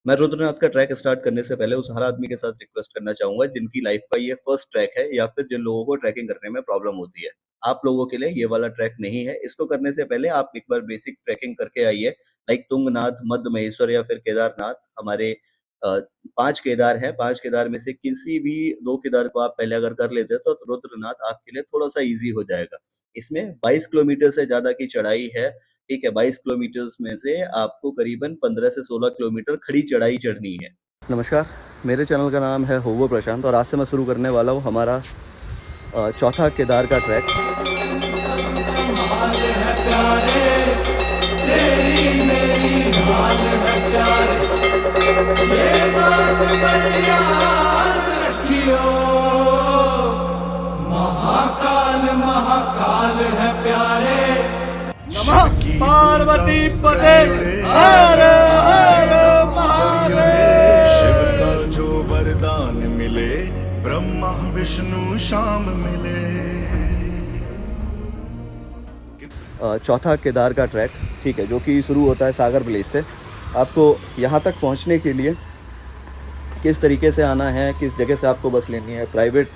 मैं रुद्रनाथ का track start करने से पहले उस हर आदमी के साथ रिक्वेस्ट करना चाहूँगा जिनकी लाइफ का ये फर्स्ट ट्रैक है या फिर जिन लोगों को ट्रैकिंग करने में प्रॉब्लम होती है। आप लोगों के लिए ये वाला ट्रैक नहीं है। इसको करने से पहले आप एक बार बेसिक ट्रैकिंग करके आइए, लाइक तुंगनाथ, मध्य महेश्वर या फिर केदारनाथ। हमारे 5 केदार हैं, 5 केदार में से किसी भी 2 केदार को आप पहले अगर कर लेते हैं तो रुद्रनाथ आपके लिए थोड़ा-सा ईज़ी हो जाएगा। इसमें 22 किलोमीटर से ज़्यादा की चढ़ाई है, ठीक है? 22 किलोमीटर्स में से आपको करीबन 15 से 16 किलोमीटर खड़ी चढ़ाई चढ़नी है। नमस्कार, मेरे चैनल का नाम है होवो प्रशांत और आज से मैं शुरू करने वाला हूँ हमारा चौथा केदार का ट्रैक। महाकाल महाकाल है प्यारे, नमः पार्वती पते हर हर महादेव। शिव का जो वरदान मिले, ब्रह्मा विष्णु शाम मिले। चौथा केदार का ट्रैक, ठीक है, जो कि शुरू होता है सागर विलेज से। आपको यहाँ तक पहुँचने के लिए किस तरीके से आना है, किस जगह से आपको बस लेनी है, प्राइवेट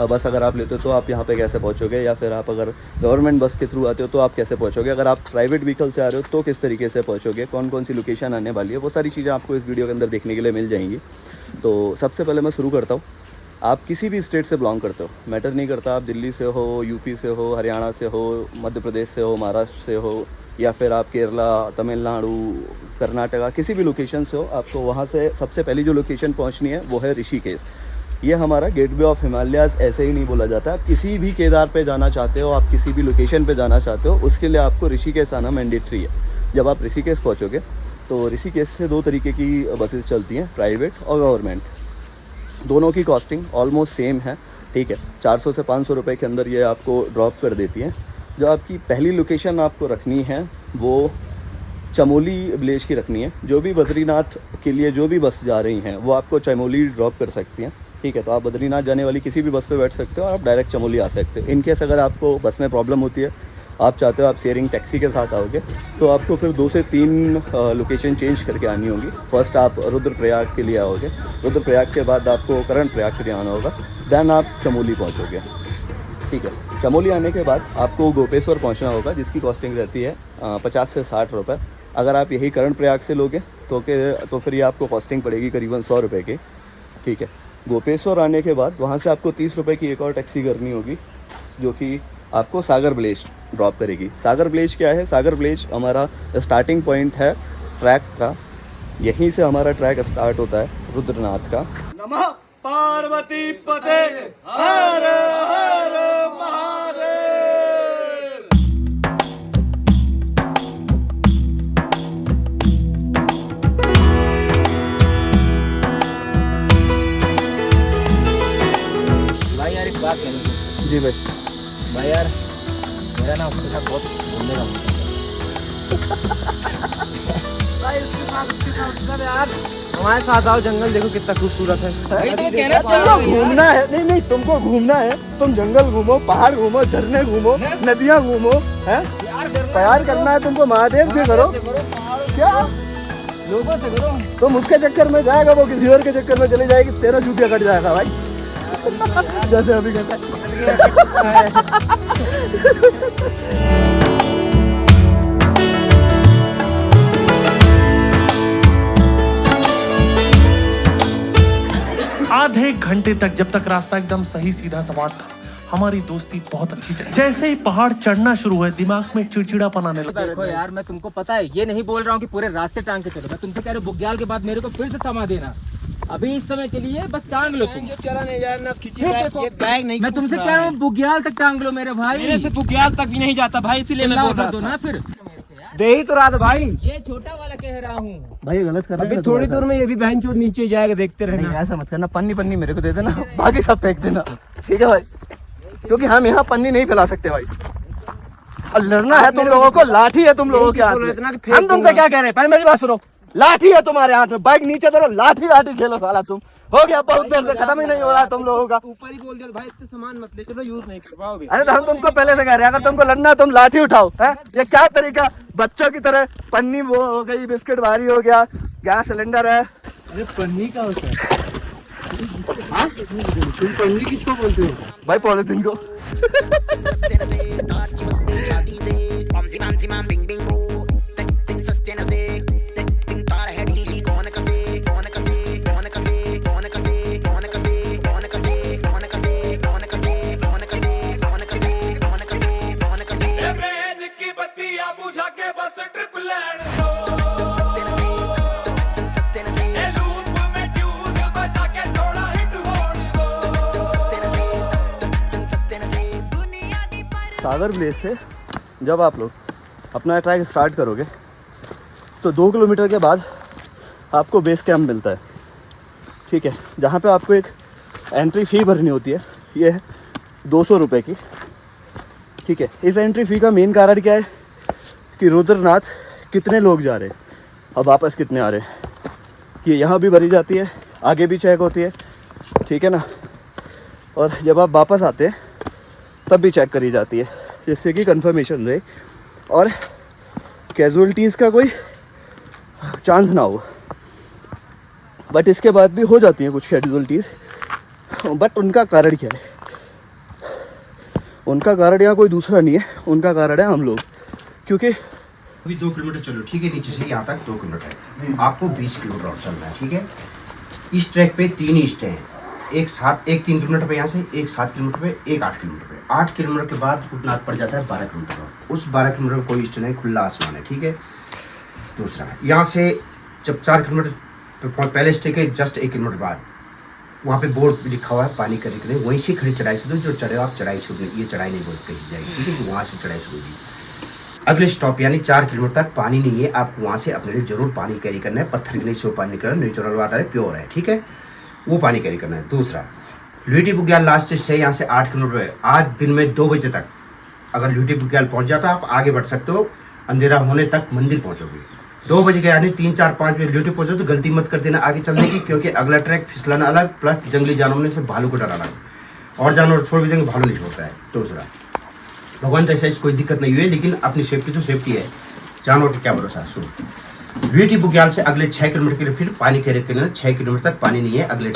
बस अगर आप लेते हो तो आप यहाँ पे कैसे पहुँचोगे, या फिर आप अगर गवर्नमेंट बस के थ्रू आते हो तो आप कैसे पहुँचोगे, अगर आप प्राइवेट व्हीकल से आ रहे हो तो किस तरीके से पहुँचोगे, कौन कौन सी लोकेशन आने वाली है, वो सारी चीज़ें आपको इस वीडियो के अंदर देखने के लिए मिल जाएंगी। तो सबसे पहले मैं शुरू करता हूँ। आप किसी भी स्टेट से बिलोंग करते हो, मैटर नहीं करता, आप दिल्ली से हो, यूपी से हो, हरियाणा से हो, मध्य प्रदेश से हो, महाराष्ट्र से हो, या फिर आप केरला, तमिलनाडु, कर्नाटका, किसी भी लोकेशन से हो, आपको वहाँ से सबसे पहली जो लोकेशन पहुँचनी है वो है ऋषिकेश। ये हमारा गेटवे ऑफ हिमालयाज़ ऐसे ही नहीं बोला जाता। आप किसी भी केदार पे जाना चाहते हो, आप किसी भी लोकेशन पे जाना चाहते हो, उसके लिए आपको ऋषिकेश आना मैंडेटरी है। जब आप ऋषिकेश पहुँचोगे तो ऋषिकेश से 2 तरीके की बसेस चलती हैं, प्राइवेट और गवर्नमेंट। दोनों की कॉस्टिंग ऑलमोस्ट सेम है, ठीक है। 400 से 500 रुपये के अंदर ये आपको ड्रॉप कर देती हैं। जो आपकी पहली लोकेशन आपको रखनी है वो चमोली विलेज की रखनी है। जो भी बद्रीनाथ के लिए जो भी बस जा रही हैं वो आपको चमोली ड्रॉप कर सकती हैं, ठीक है। तो आप बद्रीनाथ जाने वाली किसी भी बस पे बैठ सकते हो और आप डायरेक्ट चमोली आ सकते हो। इनकेस अगर आपको बस में प्रॉब्लम होती है, आप चाहते हो आप शेयरिंग टैक्सी के साथ आओगे, तो आपको फिर 2 से 3 लोकेशन चेंज करके आनी होगी। फर्स्ट आप रुद्रप्रयाग के लिए आओगे, रुद्रप्रयाग के बाद आपको कर्णप्रयाग के लिए आना होगा, देन आप चमोली पहुँचोगे, ठीक है। चमोली आने के बाद आपको गोपेश्वर पहुँचना होगा, जिसकी कॉस्टिंग रहती है 50 से 60 रुपये। अगर आप यही कर्णप्रयाग से लोगे तो फिर ये आपको कॉस्टिंग पड़ेगी करीबन 100 रुपये की, ठीक है। गोपेश्वर आने के बाद वहाँ से आपको 30 रुपये की एक और टैक्सी करनी होगी, जो कि आपको सागर विलेज ड्रॉप करेगी। सागर विलेज क्या है? सागर विलेज हमारा स्टार्टिंग पॉइंट है ट्रैक का। यहीं से हमारा ट्रैक स्टार्ट होता है रुद्रनाथ का। नमः पार्वती पते हर हर महादेव। भाई यार एक बात कहनी थी। जी भाई। भाई यार मेरा ना उसके साथ बहुत घूमने का मन भाई उसके साथ यार हमारे साथ आओ, जंगल देखो कितना खूबसूरत है। भाई तो कहना चाहिए घूमना है, नहीं तुमको घूमना है, तुम जंगल घूमो, पहाड़ घूमो, झरने घूमो, नदियाँ घूमो, हैं? प्यार करना है तुमको महादेव से करो, क्या लोगों से करो। तुम उसके चक्कर में जाएगा, वो किसी और के चक्कर में चली जाएगी, तेरा जूतिया कट जाएगा भाई। जैसे अभी कहता है। आधे घंटे तक जब तक रास्ता एकदम सही सीधा सपाट था, हमारी दोस्ती बहुत अच्छी चली। जैसे ही पहाड़ चढ़ना शुरू हुआ, दिमाग में चिड़चिड़ापन आने लगा। देखो यार, मैं तुमको पता है ये नहीं बोल रहा हूँ कि पूरे रास्ते टांग के चलो। मैं तुमसे कह रहा हूँ बुग्याल के बाद मेरे को फिर से थमा देना। अभी इस समय के लिए बस टांग लो तुम। चला नहीं यार, ना खींची ये बैग नहीं। मैं तुमसे कह रहा हूँ बुग्याल तक टांग लो मेरे भाई। मेरे से बुग्याल तक भी नहीं जाता भाई, इसीलिए मैं बोल रहा दो था। ना फिर दे ही तो रहा था भाई। ये छोटा वाला कह रहा हूँ भाई गलत कर रहे अभी थोड़ी दूर में ये भी बहन चोर नीचे जाएगा, देखते रहना। ऐसा मत करना। पन्नी मेरे को दे देना, बाकी सब फेंक देना, ठीक है भाई? क्योंकि हम यहाँ पन्नी नहीं फैला सकते भाई। और लड़ना है तुम लोगों को, लाठी है तुम लोगों के हाथ में। हम तुमसे क्या कह रहे हैं? पहले मेरी बात सुनो, लाठी है तुम्हारे हाथ में, बाइक नीचे धरो, लाठी खेलो साला तुम। हो गया, बहुत देर से खत्म ही नहीं हो रहा तुम लोगों का। ऊपर ही बोल दिया भाई, इतने सामान मत ले चलो, यूज नहीं कर पाओगे। अरे तो हम तुमको पहले से कह रहे हैं, अगर तुमको लड़ना है तुम लाठी उठाओ। है ये क्या तरीका? बच्चों की तरह पन्नी वो हो गई, बिस्किट भारी हो गया, गैस सिलेंडर है, अरे पन्नी का होता है? हाँ? तुम पन्नी किसको बोलते हो? भाई पॉलिथीन को। सागर विलेज से जब आप लोग अपना ट्रैक स्टार्ट करोगे तो 2 किलोमीटर के बाद आपको बेस कैंप मिलता है, ठीक है, जहाँ पे आपको एक एंट्री फ़ी भरनी होती है। ये है 200 रुपये की, ठीक है। इस एंट्री फ़ी का मेन कारण क्या है कि रुद्रनाथ कितने लोग जा रहे हैं और वापस कितने आ रहे हैं, ये यहाँ भी भरी जाती है, आगे भी चेक होती है, ठीक है ना। और जब आप वापस आते हैं तब भी चेक करी जाती है, जिससे कि कंफर्मेशन रहे और कैजुअलिटीज़ का कोई चांस ना हो। बट इसके बाद भी हो जाती हैं कुछ कैजुअलिटीज़, बट उनका कारण क्या है? उनका कारण यहाँ कोई दूसरा नहीं है, उनका कारण है हम लोग। क्योंकि अभी 2 किलोमीटर चलो, ठीक है, नीचे से यहाँ तक 2 किलोमीटर है, आपको 20 किलोमीटर और चलना है, ठीक है। इस ट्रैक पे 3 ही स्टे हैं, एक 3 किलोमीटर पे यहाँ से, एक 7 किलोमीटर पे, एक 8 किलोमीटर पे। 8 किलोमीटर के बाद रुद्रनाथ पड़ जाता है 12 किलोमीटर पर। उस 12 किलोमीटर में कोई स्टे नहीं, खुला आसमान है, ठीक है। दूसरा, यहाँ से जब 4 किलोमीटर पहले स्टे के जस्ट 1 किलोमीटर बाद वहाँ पे बोर्ड लिखा हुआ है पानी करने के लिए, वहीं से खड़ी चढ़ाई शुरू, जो चढ़े आप चढ़ाई शुरू, ये चढ़ाई नहीं बोल कही जाएगी, ठीक है, वहाँ से चढ़ाई शुरू होगी। अगले स्टॉप यानी 4 किलोमीटर तक पानी नहीं है, आप वहाँ से अपने लिए जरूर पानी कैरी करना है। पत्थर के नहीं से पानी करना, नेचुरल वाटर है, प्योर है, ठीक है, वो पानी कैरी करना है। दूसरा, लुईटी बुग्याल लास्ट स्टे है यहाँ से 8 किलोमीटर है। आज दिन में 2 बजे तक अगर लुईटी बुग्याल पहुँच जाता आप आगे बढ़ सकते हो, अंधेरा होने तक मंदिर पहुँचोगे। 2 बजे के यानी 3, 4, 5 बजे लुईटी पहुँचो तो गलती मत कर देना आगे चलने की, क्योंकि अगला ट्रैक फिसलाना अलग, प्लस जंगली जानवरों से भालू को डर अलग, और जानवर छोड़ भी देंगे, भालू नहीं छोड़ता है। दूसरा, भगवान जैसे कोई दिक्कत नहीं हुई है, लेकिन अपनी सेफ्टी तो सेफ्टी है, जानवर का क्या भरोसा है। शुरू लुईटी बुग्याल से अगले 6 किलोमीटर के लिए फिर पानी कैरी करना, 6 किलोमीटर तक पानी नहीं है अगले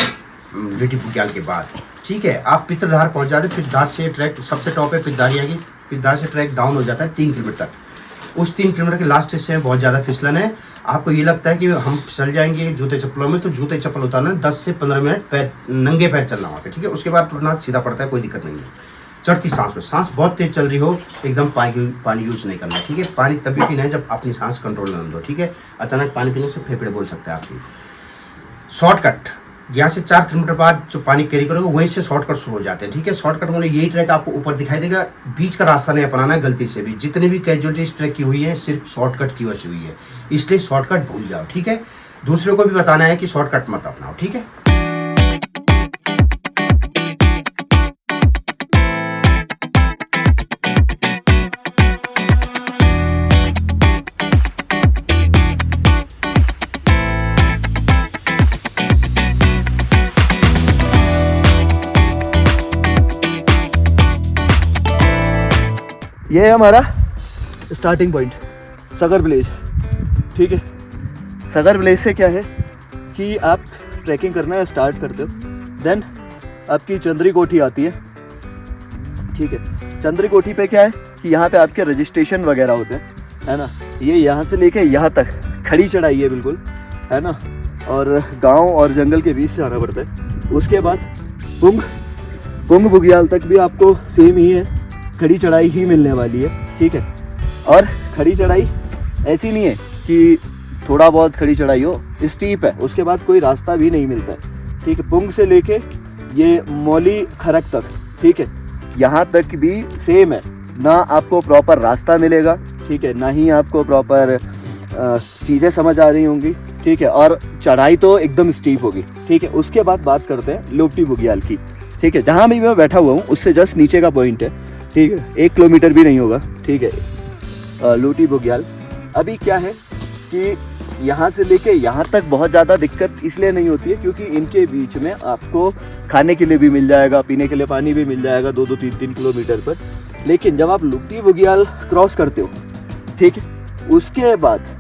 लुईटी बुग्याल के बाद, ठीक है। आप पित्रधार पहुंच जाते, पित्रधार से ट्रैक सबसे टॉप है, पित्रधारी आगे, पित्रधार से ट्रैक डाउन हो जाता है 3 किलोमीटर तक। उस 3 किलोमीटर के लास्ट से बहुत ज़्यादा फिसलन है, आपको ये लगता है कि हम फिसल जाएंगे जूते चप्पलों में, तो जूते चप्पल उतारना 10 से 15 मिनट पैर नंगे पैर चलना वहाँ पे, ठीक है। उसके बाद रुद्रनाथ सीधा पड़ता है, कोई दिक्कत नहीं है। चढ़ती सांस में, सांस बहुत तेज चल रही हो, एकदम पानी यूज नहीं करना, ठीक है। पानी तभी पीना है जब अपनी सांस कंट्रोल में दो, ठीक है। अचानक पानी पीने से फेफड़े बोल सकते हैं आपकी। शॉर्टकट, यहाँ से 4 किलोमीटर बाद जो पानी कैरी करोगे वहीं से शॉर्टकट शुरू हो जाते हैं, ठीक है। शॉर्टकट में यही ट्रैक आपको ऊपर दिखाई देगा, बीच का रास्ता नहीं अपनाना है गलती से भी। जितनी भी कैजुअलिटीज ट्रैक की हुई है सिर्फ शॉर्टकट की वजह से हुई है, इसलिए शॉर्टकट भूल जाओ, ठीक है। दूसरों को भी बताना है कि शॉर्टकट मत अपनाओ, ठीक है। ये है हमारा स्टार्टिंग पॉइंट सागर विलेज, ठीक है। सागर विलेज से क्या है कि आप ट्रैकिंग करना स्टार्ट करते हो, देन आपकी चंद्री कोठी आती है, ठीक है। चंद्री कोठी पे क्या है कि यहाँ पे आपके रजिस्ट्रेशन वगैरह होते हैं, है ना। ये यहाँ से लेके यहाँ तक खड़ी चढ़ाई है बिल्कुल, है ना, और गांव और जंगल के बीच से आना पड़ता है। उसके बाद पुंग बुग्याल तक भी आपको सेम ही है, खड़ी चढ़ाई ही मिलने वाली है, ठीक है। और खड़ी चढ़ाई ऐसी नहीं है कि थोड़ा बहुत खड़ी चढ़ाई हो, स्टीप है, उसके बाद कोई रास्ता भी नहीं मिलता है, ठीक है। पुंग से लेके ये मौली खरक तक, ठीक है, यहाँ तक भी सेम है, ना आपको प्रॉपर रास्ता मिलेगा, ठीक है, ना ही आपको प्रॉपर चीज़ें समझ आ रही होंगी, ठीक है। और चढ़ाई तो एकदम स्टीप होगी, ठीक है। उसके बाद बात करते हैं लुईटी बुग्याल की, ठीक है। जहाँ भी मैं बैठा हुआ हूँ उससे जस्ट नीचे का पॉइंट है, ठीक है, 1 किलोमीटर भी नहीं होगा, ठीक है, लुईटी बुग्याल। अभी क्या है कि यहाँ से लेके यहाँ तक बहुत ज़्यादा दिक्कत इसलिए नहीं होती है क्योंकि इनके बीच में आपको खाने के लिए भी मिल जाएगा, पीने के लिए पानी भी मिल जाएगा 2-2, 3-3 किलोमीटर पर। लेकिन जब आप लुईटी बुग्याल क्रॉस करते हो, ठीक है, उसके बाद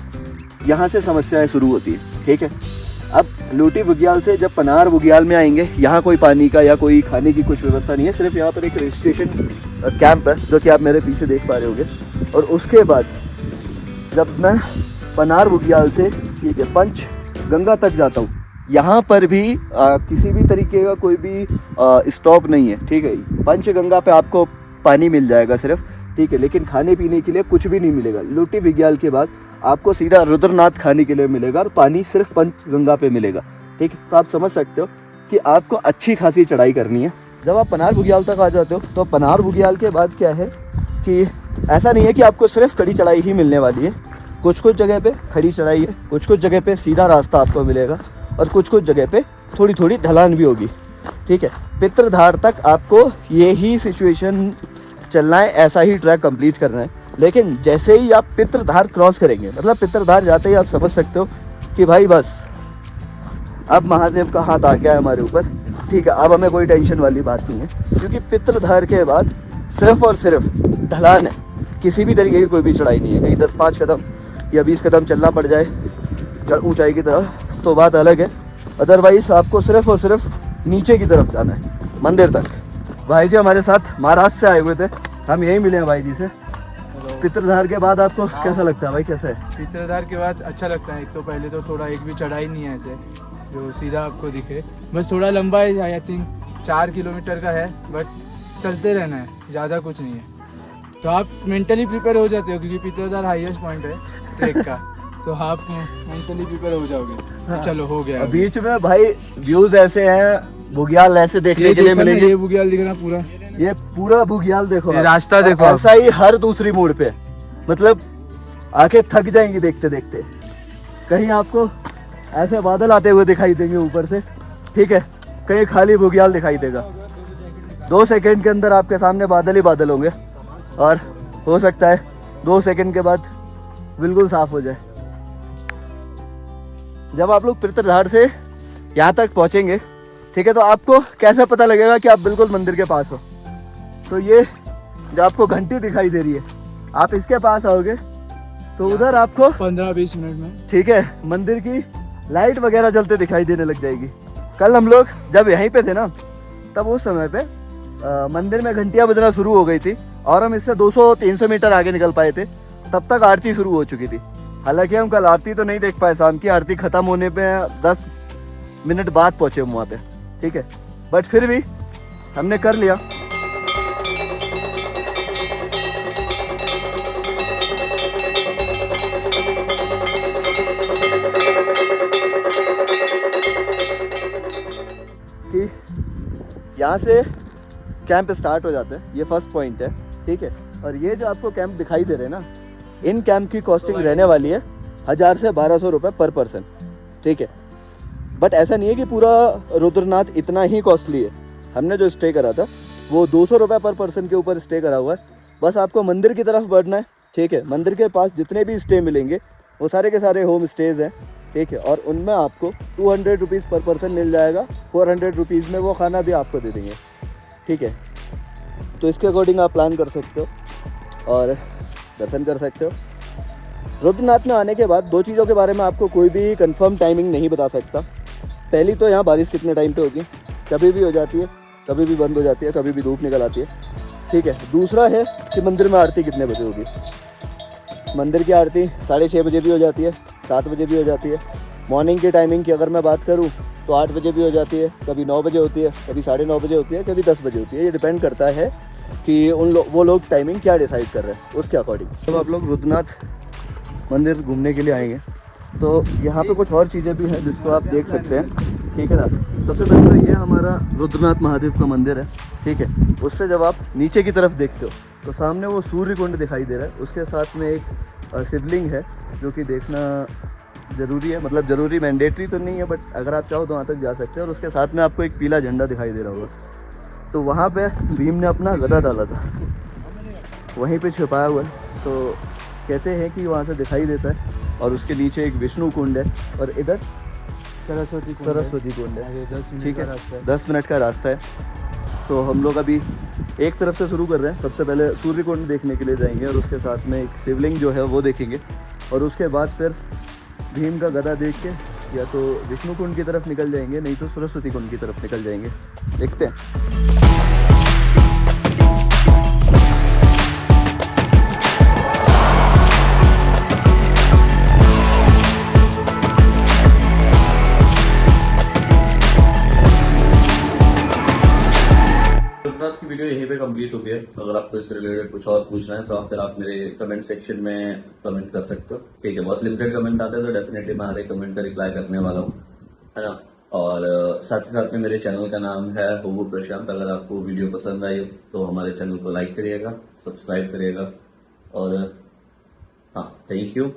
यहाँ से समस्याएं शुरू होती है, ठीक है। अब लूटी बुग्याल से जब पनार बुग्याल में आएंगे, यहाँ कोई पानी का या कोई खाने की कुछ व्यवस्था नहीं है, सिर्फ यहाँ पर एक रजिस्ट्रेशन कैंप है जो कि आप मेरे पीछे देख पा रहे होंगे। और उसके बाद जब मैं पनार बुग्याल से ठीक है पंच गंगा तक जाता हूँ, यहाँ पर भी किसी भी तरीके का कोई भी स्टॉप नहीं है, ठीक है। पंच गंगा पे आपको पानी मिल जाएगा सिर्फ, ठीक है, लेकिन खाने पीने के लिए कुछ भी नहीं मिलेगा। लूटी बुग्याल के बाद आपको सीधा रुद्रनाथ खाने के लिए मिलेगा और पानी सिर्फ पंचगंगा पे मिलेगा, ठीक है। तो आप समझ सकते हो कि आपको अच्छी खासी चढ़ाई करनी है। जब आप पनार बुग्याल तक आ जाते हो तो पनार बुग्याल के बाद क्या है कि ऐसा नहीं है कि आपको सिर्फ खड़ी चढ़ाई ही मिलने वाली है। कुछ कुछ जगह पे खड़ी चढ़ाई है, कुछ कुछ जगह पे सीधा रास्ता आपको मिलेगा और कुछ कुछ जगह पे थोड़ी थोड़ी ढलान भी होगी, ठीक है। पितरधार तक आपको यही सिचुएशन चलना है, ऐसा ही ट्रैक कंप्लीट करना है। लेकिन जैसे ही आप पितरधार क्रॉस करेंगे, मतलब पितरधार जाते ही आप समझ सकते हो कि भाई बस अब महादेव का हाथ आ गया है हमारे ऊपर, ठीक है। अब हमें कोई टेंशन वाली बात नहीं है, क्योंकि पितरधार के बाद सिर्फ और सिर्फ ढलान है, किसी भी तरीके की कोई भी चढ़ाई नहीं है। कहीं 10-5 कदम या 20 कदम चलना पड़ जाए ऊंचाई की तरफ तो बात अलग है, अदरवाइज आपको सिर्फ और सिर्फ नीचे की तरफ जाना है मंदिर तक। भाई जी हमारे साथ महाराष्ट्र से आए हुए थे, हम यही मिले हैं भाई जी से। पितरधार के बाद आपको कैसा लगता है भाई, कैसा है? पितरधार के बाद अच्छा लगता है। एक तो पहले तो थोड़ा एक भी चढ़ाई नहीं है ऐसे जो सीधा आपको दिखे, बस थोड़ा लंबा है, आई थिंक 4 किलोमीटर का है, बट चलते रहना है, ज़्यादा कुछ नहीं है। तो आप मेंटली प्रिपेयर हो जाते हो, क्योंकि पितरधार हाईएस्ट पॉइंट है ट्रेक का, तो आप मेंटली प्रिपेयर हो जाओगे। चलो हो गया। बीच में भाई व्यूज ऐसे हैं, बुग्याल ऐसे देखने के लिए मिलेंगे। ये बुग्याल दिख रहा पूरा, ये पूरा बुग्याल देखो, ये रास्ता देखो, ऐसा ही हर दूसरी मोड़ पे, मतलब आंखें थक जाएंगी देखते देखते। कहीं आपको ऐसे बादल आते हुए दिखाई देंगे ऊपर से, ठीक है, कहीं खाली बुग्याल दिखाई देगा। 2 सेकंड के अंदर आपके सामने बादल ही बादल होंगे और हो सकता है 2 सेकंड के बाद बिल्कुल साफ हो जाए। जब आप लोग पितरधार से यहाँ तक पहुँचेंगे, ठीक है, तो आपको कैसे पता लगेगा कि आप बिल्कुल मंदिर के पास हो? तो ये जो आपको घंटी दिखाई दे रही है, आप इसके पास आओगे तो उधर आपको 15-20 मिनट में, ठीक है, मंदिर की लाइट वगैरह जलते दिखाई देने लग जाएगी। कल हम लोग जब यहीं पे थे ना, तब उस समय पे मंदिर में घंटियाँ बजना शुरू हो गई थी और हम इससे 200-300 मीटर आगे निकल पाए थे, तब तक आरती शुरू हो चुकी थी। हालांकि हम कल आरती तो नहीं देख पाए, शाम की आरती खत्म होने पे 10 मिनट बाद पहुंचे हम वहाँ पे, ठीक है, बट फिर भी हमने कर लिया। कि यहाँ से कैंप स्टार्ट हो जाता है, ये फर्स्ट पॉइंट है, ठीक है। और ये जो आपको कैंप दिखाई दे रहे हैं ना, इन कैंप की कॉस्टिंग रहने वाली है 1000 से 1200 रुपये पर पर्सन, ठीक है। बट ऐसा नहीं है कि पूरा रुद्रनाथ इतना ही कॉस्टली है। हमने जो स्टे करा था वो 200 रुपये पर पर्सन के ऊपर स्टे करा हुआ है। बस आपको मंदिर की तरफ बढ़ना है, ठीक है। मंदिर के पास जितने भी स्टे मिलेंगे वो सारे के सारे होम स्टेज हैं, ठीक है, और उनमें आपको 200 रुपीज़ पर पर्सन मिल जाएगा। 400 रुपीज़ में वो खाना भी आपको दे देंगे, ठीक है। तो इसके अकॉर्डिंग आप प्लान कर सकते हो और दर्शन कर सकते हो। रुद्रनाथ में आने के बाद 2 चीज़ों के बारे में आपको कोई भी कंफर्म टाइमिंग नहीं बता सकता। पहली तो यहाँ बारिश कितने टाइम पे होगी, कभी भी हो जाती है, कभी भी बंद हो जाती है, कभी भी धूप निकल आती है, ठीक है। दूसरा है कि मंदिर में आरती कितने बजे होगी। मंदिर की आरती 6:30 बजे भी हो जाती है, 7 बजे भी हो जाती है। मॉर्निंग की टाइमिंग की अगर मैं बात करूँ तो 8 बजे भी हो जाती है, कभी 9 बजे होती है, कभी 9:30 बजे होती है, कभी 10 बजे होती है। ये डिपेंड करता है कि वो लोग टाइमिंग क्या डिसाइड कर रहे हैं उसके अकॉर्डिंग। जब आप लोग रुद्रनाथ मंदिर घूमने के लिए आएंगे तो यहाँ पे कुछ और चीज़ें भी हैं जिसको आप देख सकते हैं, ठीक है ना। सबसे पहले तो ये हमारा रुद्रनाथ महादेव का मंदिर है, ठीक है। उससे जब आप नीचे की तरफ देखते हो तो सामने वो सूर्य कुंड दिखाई दे रहा है, उसके साथ में एक शिवलिंग है जो कि देखना ज़रूरी है, मतलब ज़रूरी मैंडेटरी तो नहीं है, बट अगर आप चाहो तो वहाँ तक जा सकते हैं। और उसके साथ में आपको एक पीला झंडा दिखाई दे रहा होगा, तो वहाँ पे भीम ने अपना गदा डाला था, वहीं पे छुपाया हुआ है, तो कहते हैं कि वहाँ से दिखाई देता है। और उसके नीचे एक विष्णु कुंड है और इधर सरस्वती कुंड है, ठीक है। 10 मिनट का रास्ता है। तो हम लोग अभी एक तरफ से शुरू कर रहे हैं। सबसे पहले सूर्य कुंड देखने के लिए जाएंगे और उसके साथ में एक शिवलिंग जो है वो देखेंगे और उसके बाद फिर भीम का गदा देख के या तो विष्णु कुंड की तरफ निकल जाएंगे, नहीं तो सरस्वती कुंड की तरफ निकल जाएंगे। देखते हैं। रघुनाथ की वीडियो यहीं पे कंप्लीट हो गई है। अगर आपको इससे रिलेटेड कुछ और पूछना है तो फिर आप मेरे कमेंट सेक्शन में कमेंट कर सकते हो, ठीक है। बहुत लिमिटेड कमेंट आते हैं तो डेफिनेटली मैं हर एक कमेंट का रिप्लाई करने वाला हूँ, है ना। और साथ ही साथ में मेरे चैनल का नाम है होबू प्रशांत। अगर आपको वीडियो पसंद आई तो हमारे चैनल को लाइक करिएगा, सब्सक्राइब करिएगा और हाँ, थैंक यू।